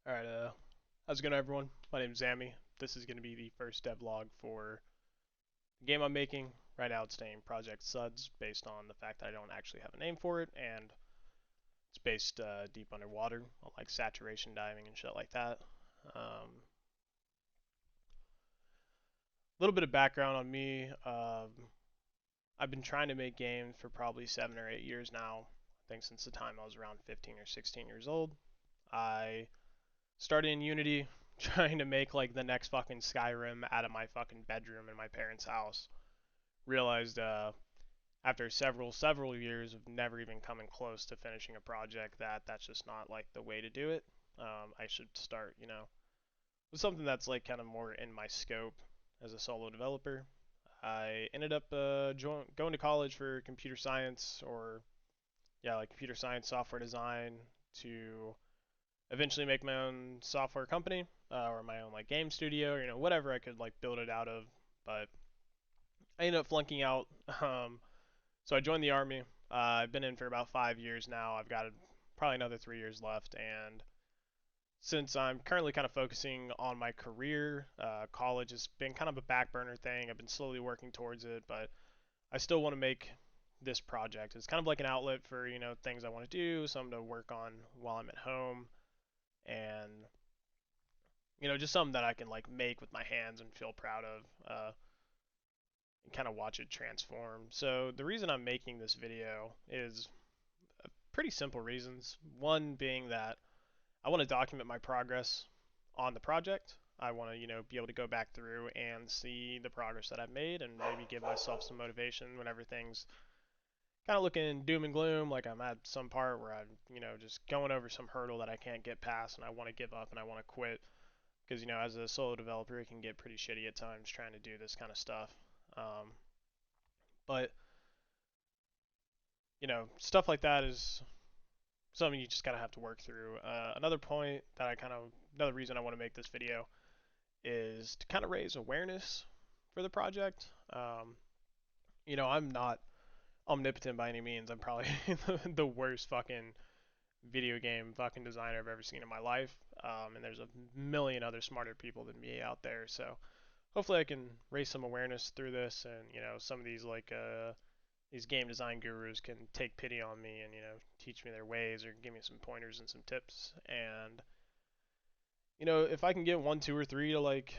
Alright, how's it going everyone? My name's Zammy. This is going to be the first devlog for the game I'm making. Right now it's named Project Suds, based on the fact that I don't actually have a name for it, and it's based deep underwater, on like saturation diving and shit like that. Little bit of background on me. I've been trying to make games for probably 7 or 8 years now. I think since the time I was around 15 or 16 years old. I started in Unity, trying to make like the next fucking Skyrim out of my fucking bedroom in my parents' house. Realized after several years of never even coming close to finishing a project that that's just not like the way to do it. I should start, with something that's like kind of more in my scope as a solo developer. I ended up going to college for computer science, or yeah, like computer science, software design, to eventually make my own software company, or my own like game studio, or whatever I could like build it out of. But I ended up flunking out. So I joined the army. I've been in for about 5 years now. I've got probably another 3 years left, and since I'm currently kind of focusing on my career, college has been kind of a back burner thing. I've been slowly working towards it, but I still want to make this project. It's kind of like an outlet for things I want to do, something to work on while I'm at home, and just something that I can like make with my hands and feel proud of, and kind of watch it transform. So the reason I'm making this video is pretty simple reasons. One being that I want to document my progress on the project. I want to, be able to go back through and see the progress that I've made and maybe give myself some motivation whenever things kind of looking doom and gloom, like I'm at some part where I'm, just going over some hurdle that I can't get past and I want to give up and I want to quit. Because, as a solo developer, it can get pretty shitty at times trying to do this kind of stuff. But, stuff like that is something you just kind of have to work through. Another point that another reason I want to make this video is to kind of raise awareness for the project. I'm not omnipotent by any means. I'm probably the worst fucking video game fucking designer I've ever seen in my life. And there's a million other smarter people than me out there. So hopefully I can raise some awareness through this, and some of these like these game design gurus can take pity on me and teach me their ways or give me some pointers and some tips. And if I can get one, two, or three to like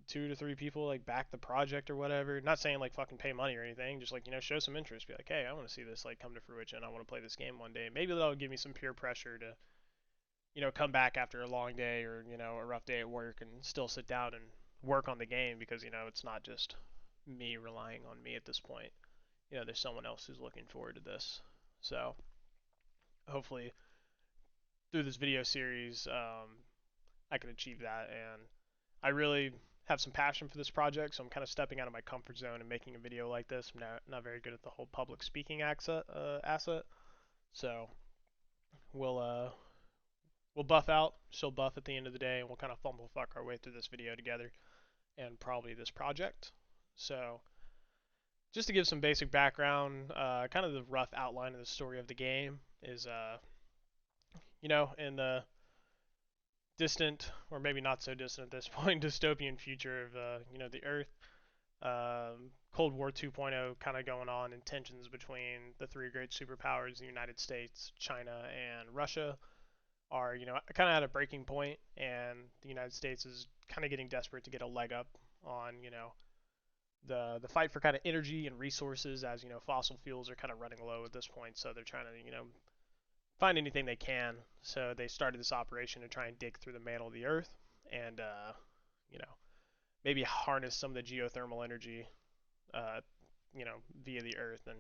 2 to 3 people like back the project or whatever. Not saying like fucking pay money or anything, just like show some interest. Be like, hey, I want to see this like come to fruition. I want to play this game one day. Maybe that'll give me some peer pressure to come back after a long day or a rough day at work and still sit down and work on the game, because it's not just me relying on me at this point. There's someone else who's looking forward to this. So hopefully through this video series, I can achieve that. And I really have some passion for this project, so I'm kind of stepping out of my comfort zone and making a video like this. I'm not very good at the whole public speaking asset. So we'll we'll buff out. She'll buff at the end of the day, and we'll kind of fumble fuck our way through this video together, and probably this project. So just to give some basic background, kind of the rough outline of the story of the game is, in the distant, or maybe not so distant at this point, dystopian future of, the Earth, Cold War 2.0 kind of going on, and tensions between the three great superpowers, the United States, China, and Russia, are, kind of at a breaking point, and the United States is kind of getting desperate to get a leg up on, the fight for kind of energy and resources, as fossil fuels are kind of running low at this point. So they're trying to find anything they can. So they started this operation to try and dig through the mantle of the earth, and you know maybe harness some of the geothermal energy, uh, via the earth, and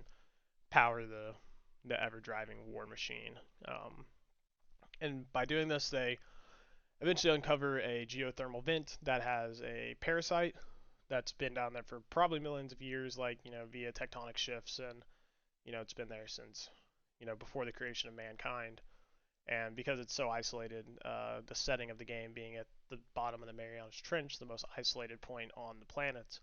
power the ever driving war machine. And by doing this, they eventually uncover a geothermal vent that has a parasite that's been down there for probably millions of years, like, via tectonic shifts, and, it's been there since, before the creation of mankind. And because it's so isolated, the setting of the game being at the bottom of the Marianas Trench, the most isolated point on the planet,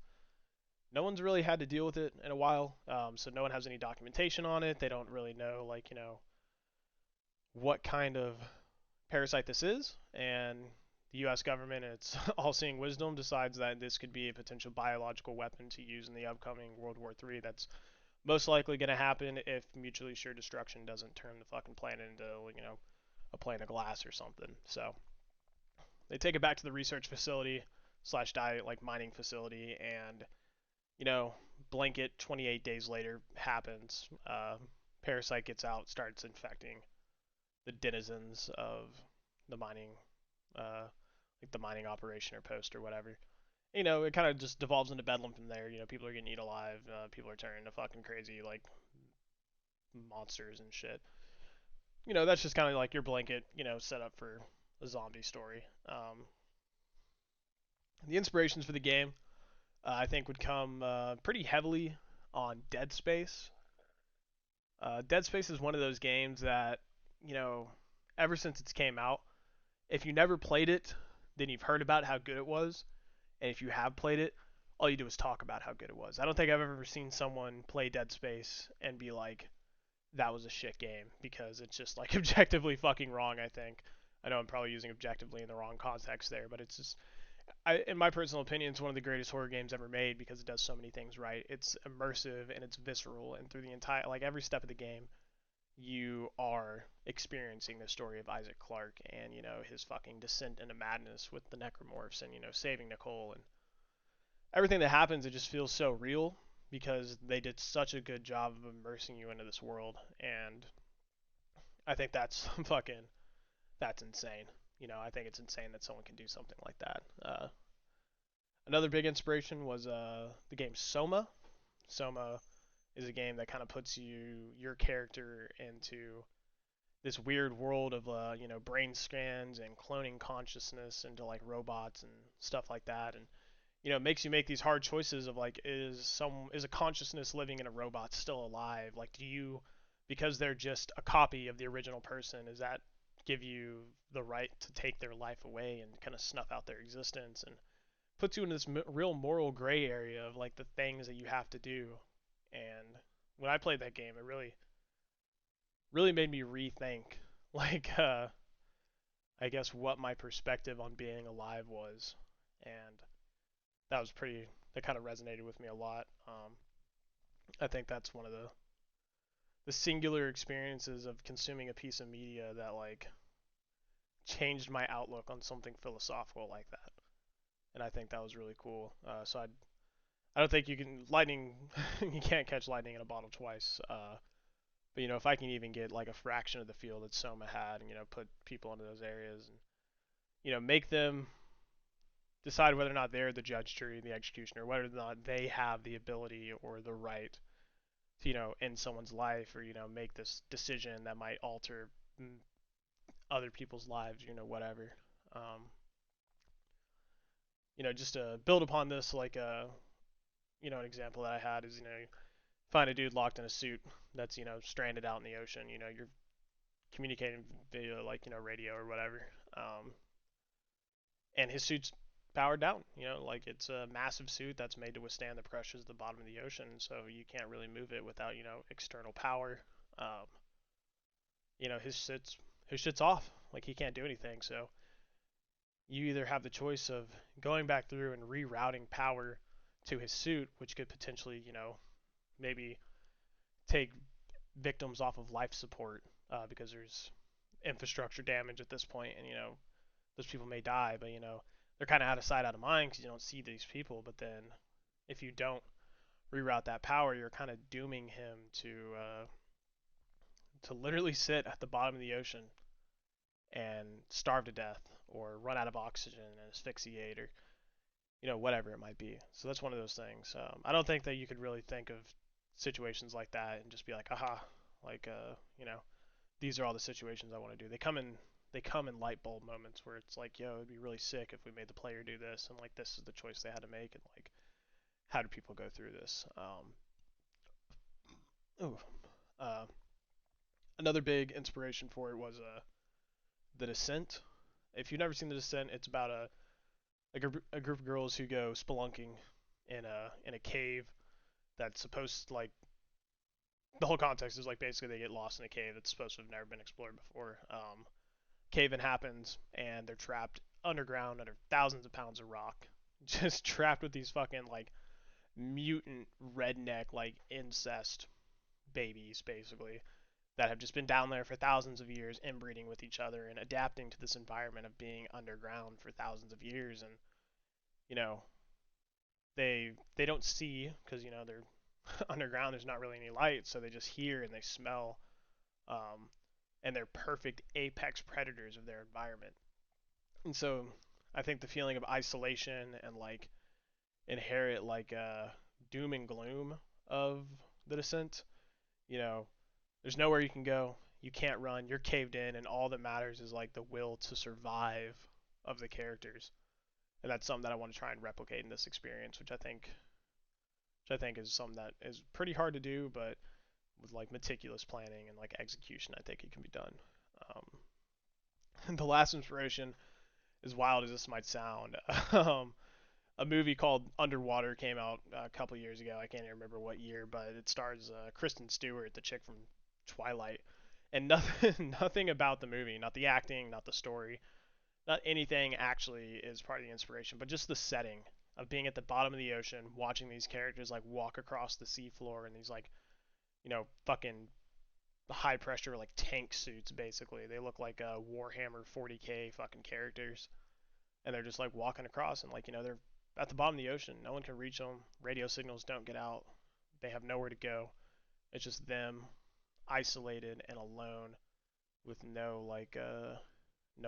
no one's really had to deal with it in a while. So no one has any documentation on it. They don't really know, like, what kind of parasite this is, and the U.S. government, in its all-seeing wisdom, decides that this could be a potential biological weapon to use in the upcoming World War III. That's most likely going to happen if mutually assured destruction doesn't turn the fucking planet into, a plane of glass or something. So they take it back to the research facility slash diet like mining facility, and you know, blanket 28 days later happens. Parasite gets out, starts infecting the denizens of the mining, like the mining operation or post or whatever. It kind of just devolves into bedlam from there. People are getting eaten alive. People are turning to fucking crazy like monsters and shit. That's just kind of like your blanket, set up for a zombie story. The inspirations for the game, I think, would come pretty heavily on Dead Space. Dead Space is one of those games that, you know, ever since it's came out, if you never played it, then you've heard about how good it was, and if you have played it, all you do is talk about how good it was. I don't think I've ever seen someone play Dead Space and be like, that was a shit game, because it's just like objectively fucking wrong, I think. I know I'm probably using objectively in the wrong context there, but it's just, in my personal opinion, it's one of the greatest horror games ever made because it does so many things right. It's immersive and it's visceral, and through the entire, like every step of the game, you are experiencing the story of Isaac Clarke and his fucking descent into madness with the necromorphs, and saving Nicole, and everything that happens. It just feels so real because they did such a good job of immersing you into this world, and I think that's fucking that's insane. I think it's insane that someone can do something like that. Another big inspiration was the game Soma. Soma is a game that kind of puts your character into this weird world of brain scans and cloning consciousness into like robots and stuff like that, and it makes you make these hard choices of like, is a consciousness living in a robot still alive? Like, do you, because they're just a copy of the original person, does that give you the right to take their life away and kind of snuff out their existence, and puts you in this real moral gray area of like the things that you have to do. And when I played that game, it really made me rethink like I guess what my perspective on being alive was, and that was pretty that kind of resonated with me a lot. I think that's one of the singular experiences of consuming a piece of media that like changed my outlook on something philosophical like that, and I think that was really cool. So I don't think you can lightning you can't catch lightning in a bottle twice. But if I can even get like a fraction of the field that Soma had, and put people into those areas, and make them decide whether or not they're the judge, jury, the executioner, whether or not they have the ability or the right to end someone's life, or make this decision that might alter other people's lives, whatever. Um, just to build upon this, like an example that I had is find a dude locked in a suit that's stranded out in the ocean. You're communicating via like radio or whatever, and his suit's powered down. Like it's a massive suit that's made to withstand the pressures at the bottom of the ocean, so you can't really move it without external power. Um, his shit's off. Like he can't do anything. So you either have the choice of going back through and rerouting power to his suit, which could potentially maybe take victims off of life support, because there's infrastructure damage at this point, and those people may die, but they're kind of out of sight, out of mind because you don't see these people. But then if you don't reroute that power, you're kind of dooming him to literally sit at the bottom of the ocean and starve to death, or run out of oxygen and asphyxiate, or whatever it might be. So that's one of those things. I don't think that you could really think of situations like that and just be like, aha, like these are all the situations I want to do. They come in light bulb moments where it's like, yo, it'd be really sick if we made the player do this, and like this is the choice they had to make, and like how do people go through this? Ooh, uh, Another big inspiration for it was The Descent. If you've never seen The Descent, it's about a group of girls who go spelunking in a cave that's supposed to, like, the whole context is like basically they get lost in a cave that's supposed to have never been explored before. cave-in happens and they're trapped underground under thousands of pounds of rock, just trapped with these fucking like mutant redneck like incest babies basically that have just been down there for thousands of years inbreeding with each other and adapting to this environment of being underground for thousands of years. And you know, they don't see because they're underground, there's not really any light, so they just hear and they smell, um, and they're perfect apex predators of their environment. And so I think the feeling of isolation and like inherent like doom and gloom of the descent, you know, there's nowhere you can go, you can't run, you're caved in, and all that matters is like the will to survive of the characters. And that's something that I want to try and replicate in this experience, which I think is something that is pretty hard to do, but with like meticulous planning and like execution, I think it can be done. The last inspiration, as wild as this might sound, a movie called Underwater came out a couple years ago. I can't even remember what year, but it stars Kristen Stewart, the chick from Twilight. And nothing, nothing about the movie, not the acting, not the story, not anything actually is part of the inspiration, but just the setting of being at the bottom of the ocean, watching these characters like walk across the seafloor in these like fucking high pressure like tank suits basically. They look like Warhammer 40K fucking characters, and they're just like walking across and like they're at the bottom of the ocean. No one can reach them. Radio signals don't get out. They have nowhere to go. It's just them isolated and alone with no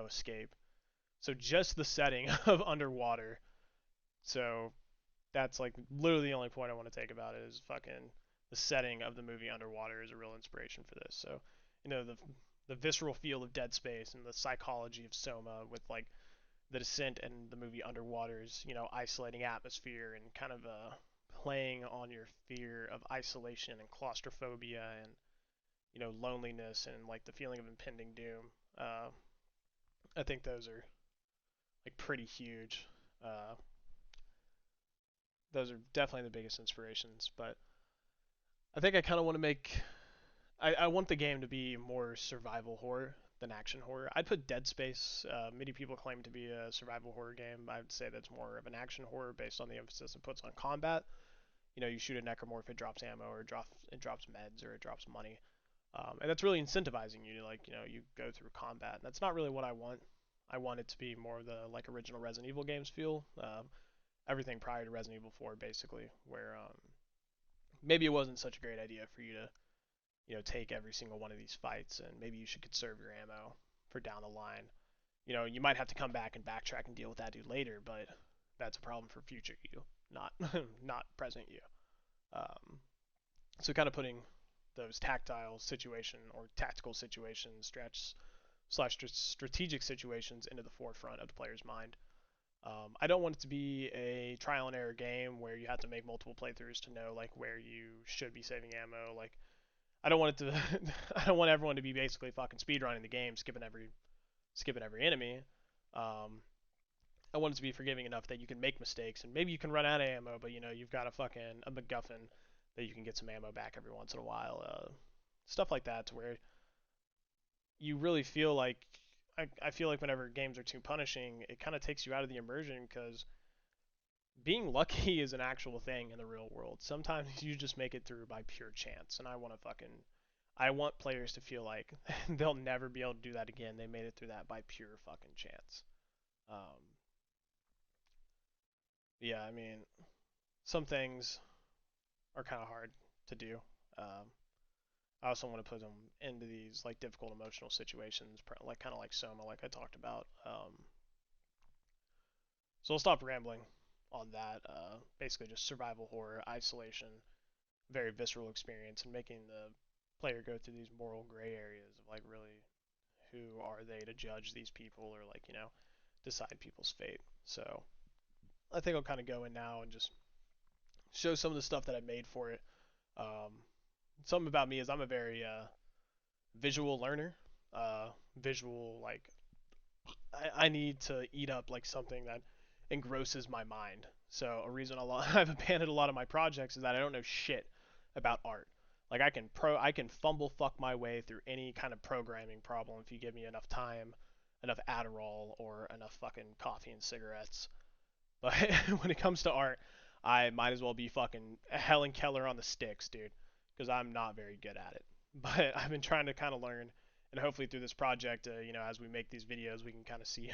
escape. So just the setting of underwater. So that's like literally the only point I want to take about it is fucking the setting of the movie Underwater is a real inspiration for this. So, the visceral feel of Dead Space and the psychology of Soma with like the descent and the movie Underwater's, isolating atmosphere and kind of playing on your fear of isolation and claustrophobia and loneliness and like the feeling of impending doom. I think those are like pretty huge. Uh, those are definitely the biggest inspirations. But I think I kind of want to make. I want the game to be more survival horror than action horror. I'd put Dead Space. Many people claim to be a survival horror game. I would say that's more of an action horror based on the emphasis it puts on combat. You shoot a necromorph, it drops ammo, or it drops meds, or it drops money, and that's really incentivizing you to like you go through combat. And that's not really what I want. I want it to be more of the like original Resident Evil games feel. Everything prior to Resident Evil 4, basically, where maybe it wasn't such a great idea for you to take every single one of these fights, and maybe you should conserve your ammo for down the line. You might have to come back and backtrack and deal with that dude later, but that's a problem for future you, not not present you. Um, so kind of putting those tactile situation or tactical situations, stretch slash strategic situations into the forefront of the player's mind. I don't want it to be a trial and error game where you have to make multiple playthroughs to know like where you should be saving ammo. Like I don't want it to. I don't want everyone to be basically fucking speedrunning the game, skipping every enemy. Um, I want it to be forgiving enough that you can make mistakes and maybe you can run out of ammo, but you've got a MacGuffin that you can get some ammo back every once in a while. Stuff like that, to where you really feel like I feel like whenever games are too punishing, it kind of takes you out of the immersion because being lucky is an actual thing in the real world. Sometimes you just make it through by pure chance, and I want players to feel like they'll never be able to do that again. They made it through that by pure fucking chance. Um, yeah, I mean, some things are kind of hard to do. Um, I also want to put them into these like difficult emotional situations, like kind of like Soma, like I talked about. So I'll stop rambling on that. Basically, just survival horror, isolation, very visceral experience, and making the player go through these moral gray areas of like really who are they to judge these people or like decide people's fate. So I think I'll kind of go in now and just show some of the stuff that I made for it. Um, Something about me is I'm a very visual learner. Visual like I need to eat up like something that engrosses my mind. So a reason I've abandoned a lot of my projects is that I don't know shit about art. Like I can fumble fuck my way through any kind of programming problem if you give me enough time, enough Adderall or enough fucking coffee and cigarettes. But when it comes to art, I might as well be fucking Helen Keller on the sticks, dude, because I'm not very good at it. But I've been trying to kind of learn, and hopefully through this project, as we make these videos, we can kind of see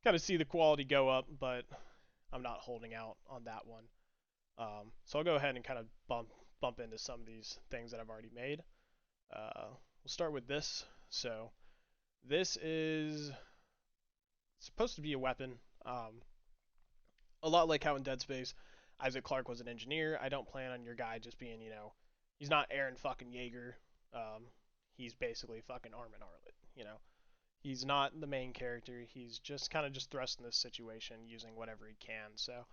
kind of see the quality go up. But I'm not holding out on that one. So I'll go ahead and kind of bump into some of these things that I've already made. We'll start with this. So this is supposed to be a weapon. A lot like how in Dead Space, Isaac Clarke was an engineer. I don't plan on your guy just being, he's not Aaron fucking Yeager. Um, he's basically fucking Armin Arlet. He's not the main character. He's just kind of just thrust in this situation using whatever he can. So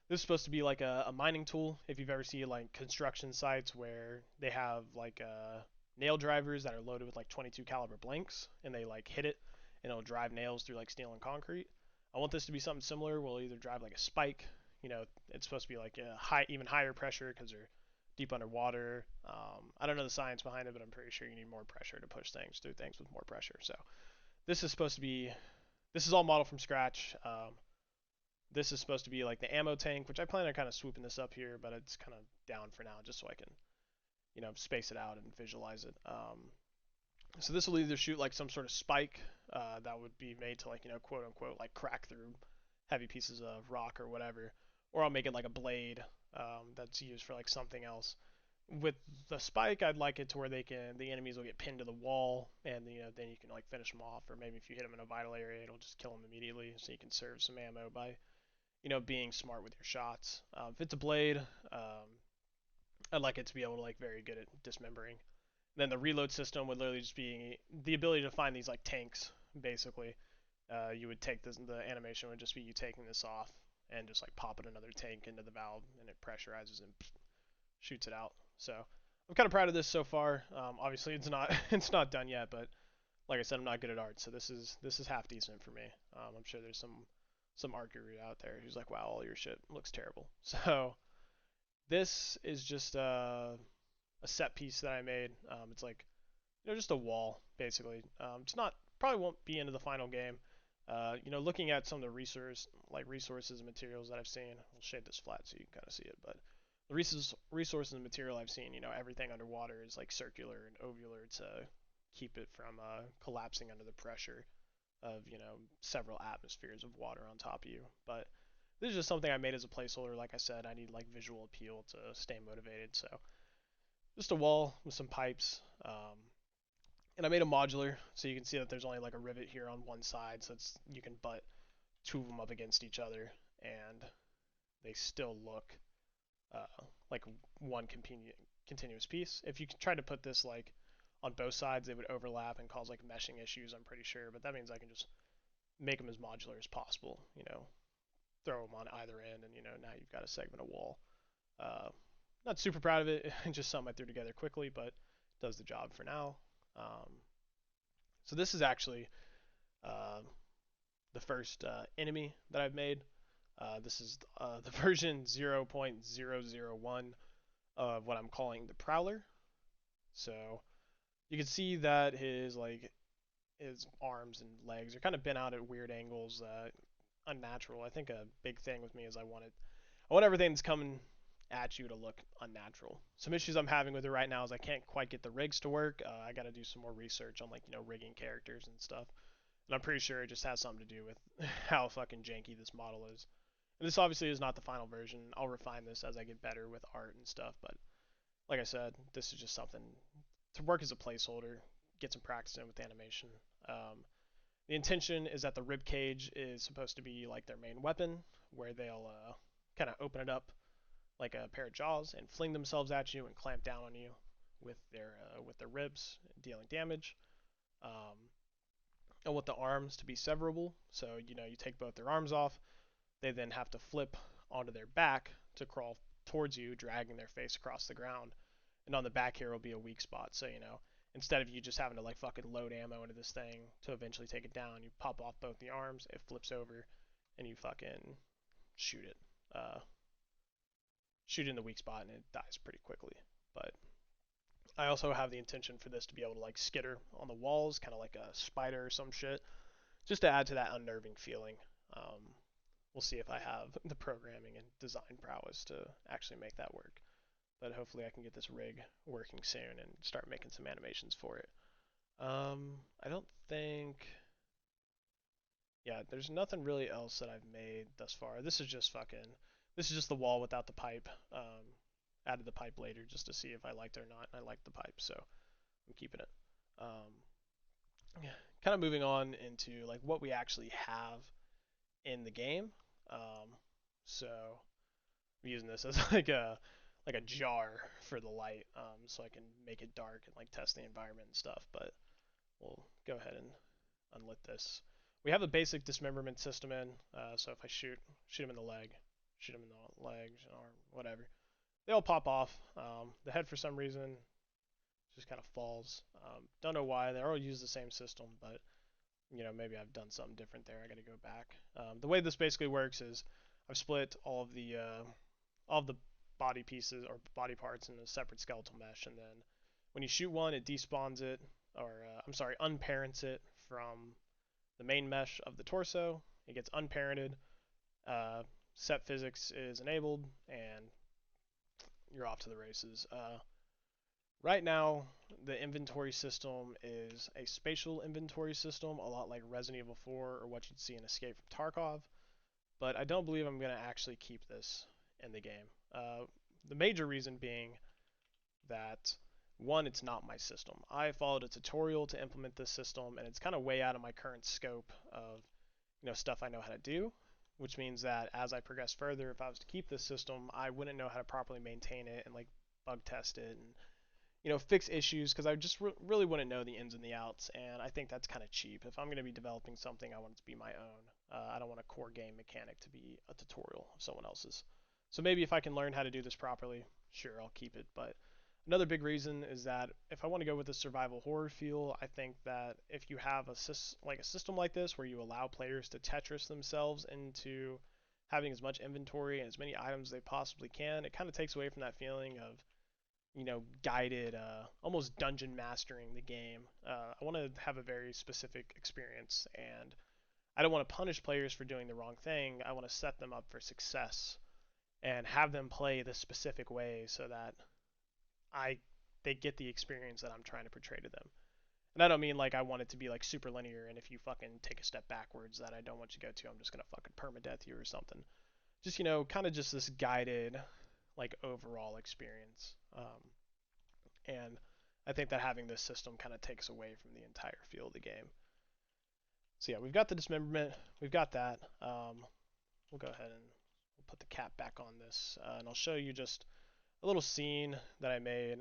this is supposed to be like a mining tool. If you've ever seen like construction sites where they have like nail drivers that are loaded with like 22 caliber blanks and they like hit it and it'll drive nails through like steel and concrete. I want this to be something similar. We'll either drive like a spike. It's supposed to be like a even higher pressure because they're deep underwater. I don't know the science behind it, but I'm pretty sure you need more pressure to push things through things with more pressure. So this is supposed to be. This is all modeled from scratch. This is supposed to be like the ammo tank, which I plan on kind of swooping this up here, but it's kind of down for now just so I can, space it out and visualize it. So this will either shoot like some sort of spike that would be made to like, quote unquote, like crack through heavy pieces of rock or whatever, or I'll make it like a blade that's used for like something else. With the spike, I'd like it to where the enemies will get pinned to the wall, and then you can like finish them off, or maybe if you hit them in a vital area, it'll just kill them immediately, so you can serve some ammo by being smart with your shots. If it's a blade, I'd like it to be able to like very good at dismembering. Then the reload system would literally just be the ability to find these like tanks. Basically, you would take this. The animation would just be you taking this off and just like popping another tank into the valve, and it pressurizes and shoots it out. So I'm kind of proud of this so far. Obviously, it's not it's not done yet, but like I said, I'm not good at art, so this is half decent for me. I'm sure there's some art guru out there who's like, wow, all your shit looks terrible. So this is just a set piece that I made. It's like just a wall basically. It's not probably won't be into the final game. Looking at some of the resources and materials that I've seen, I'll shade this flat so you can kind of see it. But the resources and material I've seen, everything underwater is like circular and ovular to keep it from collapsing under the pressure of several atmospheres of water on top of you. But this is just something I made as a placeholder. Like I said, I need like visual appeal to stay motivated. So just a wall with some pipes. And I made a modular, so you can see that there's only like a rivet here on one side, so you can butt two of them up against each other, and they still look like one continuous piece. If you try to put this like on both sides, they would overlap and cause like meshing issues, I'm pretty sure, but that means I can just make them as modular as possible, throw them on either end, and now you've got a segment of wall. Not super proud of it, just something I threw together quickly, but does the job for now. So this is actually uh, the first enemy that I've made. This is the version 0.001 of what I'm calling the prowler. So you can see that his arms and legs are kind of bent out at weird angles, unnatural. I think a big thing with me is I want everything that's coming at you to look unnatural. Some issues I'm having with it right now is I can't quite get the rigs to work. I got to do some more research on like rigging characters and stuff. And I'm pretty sure it just has something to do with how fucking janky this model is. And this obviously is not the final version. I'll refine this as I get better with art and stuff. But like I said, this is just something to work as a placeholder, get some practice in with animation. The intention is that the rib cage is supposed to be like their main weapon, where they'll kind of open it up like a pair of jaws and fling themselves at you and clamp down on you with their ribs, dealing damage. I want the arms to be severable, so you take both their arms off. They then have to flip onto their back to crawl towards you, dragging their face across the ground. And on the back here will be a weak spot, so instead of you just having to like fucking load ammo into this thing to eventually take it down, you pop off both the arms, it flips over, and you fucking shoot it. Shoot in the weak spot and it dies pretty quickly. But I also have the intention for this to be able to like skitter on the walls, kind of like a spider or some shit. just to add to that unnerving feeling. Um, we'll see if I have the programming and design prowess to actually make that work. But hopefully I can get this rig working soon and start making some animations for it. I don't think, yeah, there's nothing really else that I've made thus far. This is just the wall without the pipe. Added the pipe later just to see if I liked it or not, and I liked the pipe, so I'm keeping it. Kind of moving on into like what we actually have in the game. Um, so I'm using this as like a jar for the light, so I can make it dark and like test the environment and stuff. But we'll go ahead and unlit this. We have a basic dismemberment system in, so if I shoot him in the leg, shoot him in the legs, arm, whatever, they all pop off. The head for some reason just kind of falls. Don't know why. They all use the same system, but maybe I've done something different there. I got to go back. The way this basically works is I've split all of the body pieces or body parts in a separate skeletal mesh, and then when you shoot one, it despawns it, or I'm sorry, unparents it from the main mesh of the torso. It gets unparented. Uh, Set physics is enabled, and you're off to the races. Right now, the inventory system is a spatial inventory system, a lot like Resident Evil 4 or what you'd see in Escape from Tarkov, but I don't believe I'm going to actually keep this in the game. The major reason being that, one, it's not my system. I followed a tutorial to implement this system, and it's kind of way out of my current scope of stuff I know how to do, which means that as I progress further, if I was to keep this system, I wouldn't know how to properly maintain it and like bug test it and fix issues because I just really wouldn't know the ins and the outs, and I think that's kind of cheap. If I'm going to be developing something, I want it to be my own. I don't want a core game mechanic to be a tutorial of someone else's. So maybe if I can learn how to do this properly, sure, I'll keep it. But another big reason is that if I want to go with a survival horror feel, I think that if you have a system like this where you allow players to Tetris themselves into having as much inventory and as many items as they possibly can, it kind of takes away from that feeling of guided, almost dungeon mastering the game. I want to have a very specific experience, and I don't want to punish players for doing the wrong thing. I want to set them up for success and have them play the specific way so that I they get the experience that I'm trying to portray to them. And I don't mean like I want it to be like super linear, and if you fucking take a step backwards that I don't want you to go to, I'm just gonna fucking permadeath you or something. Just kind of just this guided, like overall experience. And I think that having this system kind of takes away from the entire feel of the game. So yeah, we've got the dismemberment, we've got that. We'll go ahead and we'll put the cap back on this, and I'll show you just a little scene that I made.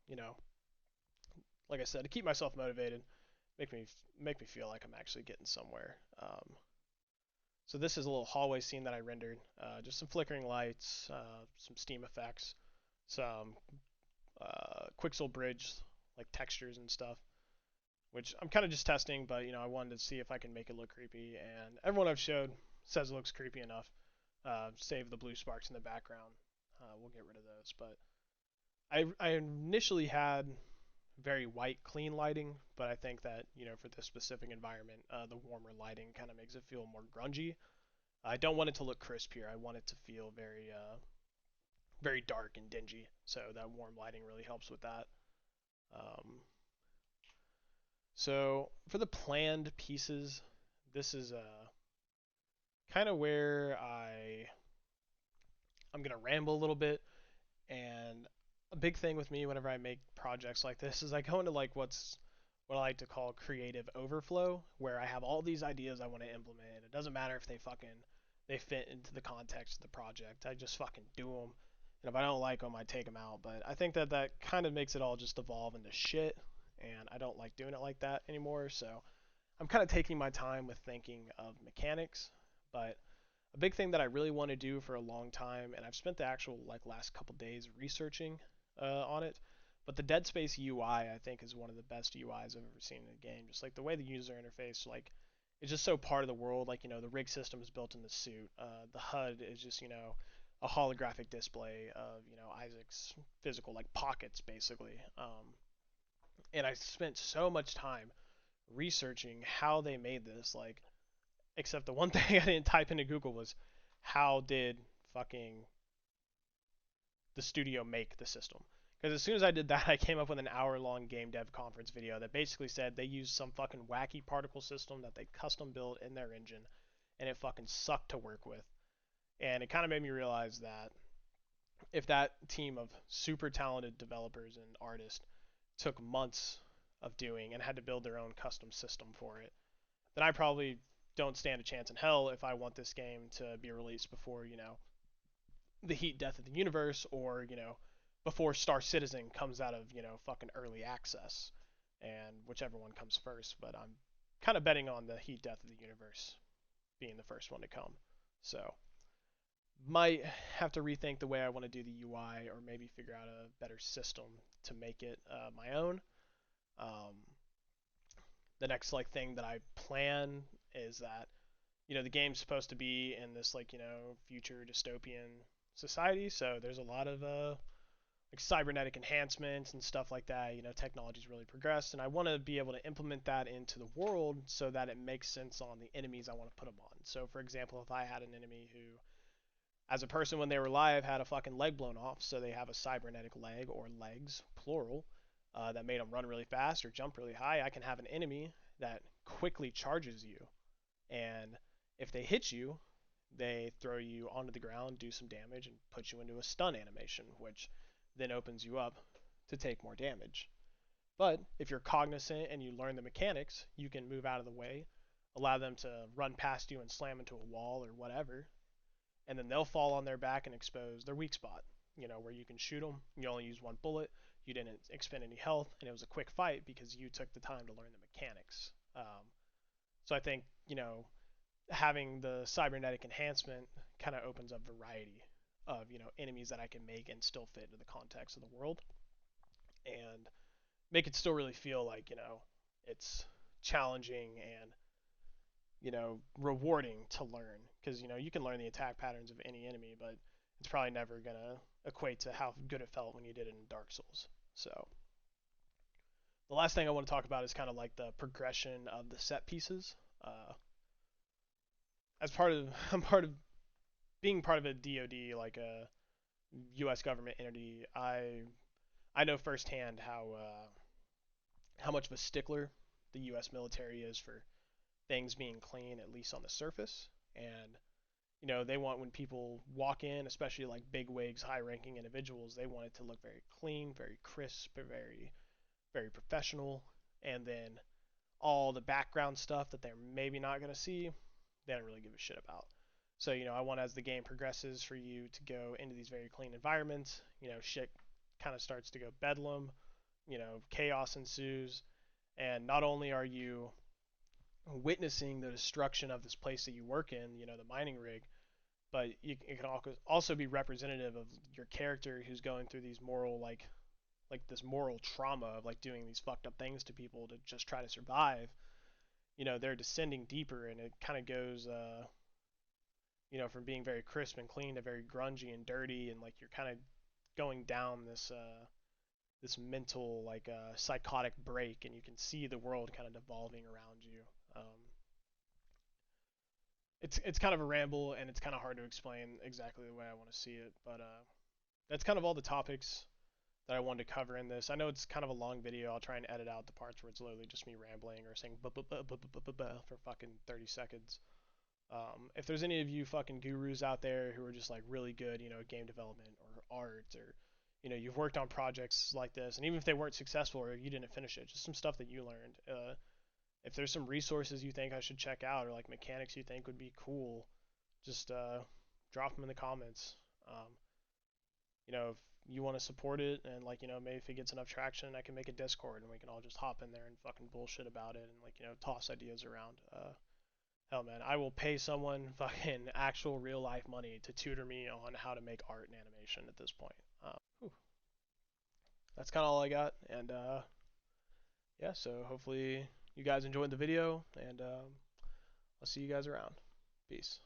You know, like I said, to keep myself motivated, make me feel like I'm actually getting somewhere. So this is a little hallway scene that I rendered. Just some flickering lights, some steam effects, some Quixel bridge like textures and stuff, which I'm kind of just testing, but I wanted to see if I can make it look creepy, and everyone I've showed says it looks creepy enough. Save the blue sparks in the background. We'll get rid of those, but I initially had very white, clean lighting, but I think that for this specific environment, the warmer lighting kind of makes it feel more grungy. I don't want it to look crisp here. I want it to feel very dark and dingy. So that warm lighting really helps with that. Um, so for the planned pieces, this is kind of where I'm gonna ramble a little bit. And a big thing with me whenever I make projects like this is I go into like what I like to call creative overflow, where I have all these ideas I want to implement. It doesn't matter if they fit into the context of the project. I just fucking do them. And if I don't like them, I take them out. But I think that that kind of makes it all just evolve into shit, and I don't like doing it like that anymore. So I'm kind of taking my time with thinking of mechanics. But a big thing that I really want to do for a long time, and I've spent the actual like last couple days researching on it. But the Dead Space UI I think is one of the best UIs I've ever seen in a game. Just like the way the user interface, like it's just so part of the world. Like the rig system is built in the suit. The HUD is just a holographic display of Isaac's physical like pockets basically. And I spent so much time researching how they made this. Like, except the one thing I didn't type into Google was how did fucking the studio make the system. Because as soon as I did that, I came up with an hour-long game dev conference video that basically said they used some fucking wacky particle system that they custom built in their engine, and it fucking sucked to work with. And it kind of made me realize that if that team of super talented developers and artists took months of doing and had to build their own custom system for it, then I probably don't stand a chance in hell if I want this game to be released before, the heat death of the universe, or, before Star Citizen comes out of, fucking early access, and whichever one comes first. But I'm kind of betting on the heat death of the universe being the first one to come. So might have to rethink the way I want to do the UI, or maybe figure out a better system to make it my own. Um, the next like thing that I plan is that the game's supposed to be in this like future dystopian society, so there's a lot of like cybernetic enhancements and stuff like that. Technology's really progressed, and I want to be able to implement that into the world so that it makes sense on the enemies I want to put them on. So for example, if I had an enemy who, as a person when they were alive, had a fucking leg blown off, so they have a cybernetic leg, or legs plural, that made them run really fast or jump really high, I can have an enemy that quickly charges you, and if they hit you, they throw you onto the ground, do some damage, and put you into a stun animation, which then opens you up to take more damage. But if you're cognizant and you learn the mechanics, you can move out of the way, allow them to run past you and slam into a wall or whatever, and then they'll fall on their back and expose their weak spot, where you can shoot them. You only use one bullet, you didn't expend any health, and it was a quick fight because you took the time to learn the mechanics. So I think, having the cybernetic enhancement kind of opens up variety of enemies that I can make and still fit into the context of the world, and make it still really feel like it's challenging and rewarding to learn, because you can learn the attack patterns of any enemy, but it's probably never gonna equate to how good it felt when you did it in Dark Souls. So the last thing I want to talk about is kind of like the progression of the set pieces. As part of I'm part of being part of a DoD, like a U.S. government entity. I know firsthand how much of a stickler the U.S. military is for things being clean, at least on the surface. And they want, when people walk in, especially like big wigs, high-ranking individuals, they want it to look very clean, very crisp, very very professional. And then all the background stuff that they're maybe not going to see, they don't really give a shit about. So, I want, as the game progresses, for you to go into these very clean environments. Shit kind of starts to go bedlam. Chaos ensues. And not only are you witnessing the destruction of this place that you work in, the mining rig, but it can also be representative of your character, who's going through these moral, like this moral trauma of like doing these fucked up things to people to just try to survive. They're descending deeper, and it kind of goes from being very crisp and clean to very grungy and dirty, and like you're kind of going down this mental, like psychotic break, and you can see the world kind of devolving around you. It's kind of a ramble, and it's kind of hard to explain exactly the way I want to see it, but that's kind of all the topics that I wanted to cover in this. I know it's kind of a long video. I'll try and edit out the parts where it's literally just me rambling or saying for fucking 30 seconds. If there's any of you fucking gurus out there who are just like really good, at game development or art, or you've worked on projects like this, and even if they weren't successful or you didn't finish it, just some stuff that you learned. If there's some resources you think I should check out, or like mechanics you think would be cool, just drop them in the comments. Um, if you want to support it, and like maybe if it gets enough traction, I can make a Discord and we can all just hop in there and fucking bullshit about it, and like toss ideas around. Hell, man, I will pay someone fucking actual real life money to tutor me on how to make art and animation at this point. That's kind of all I got, and yeah, so hopefully you guys enjoyed the video, and I'll see you guys around. Peace.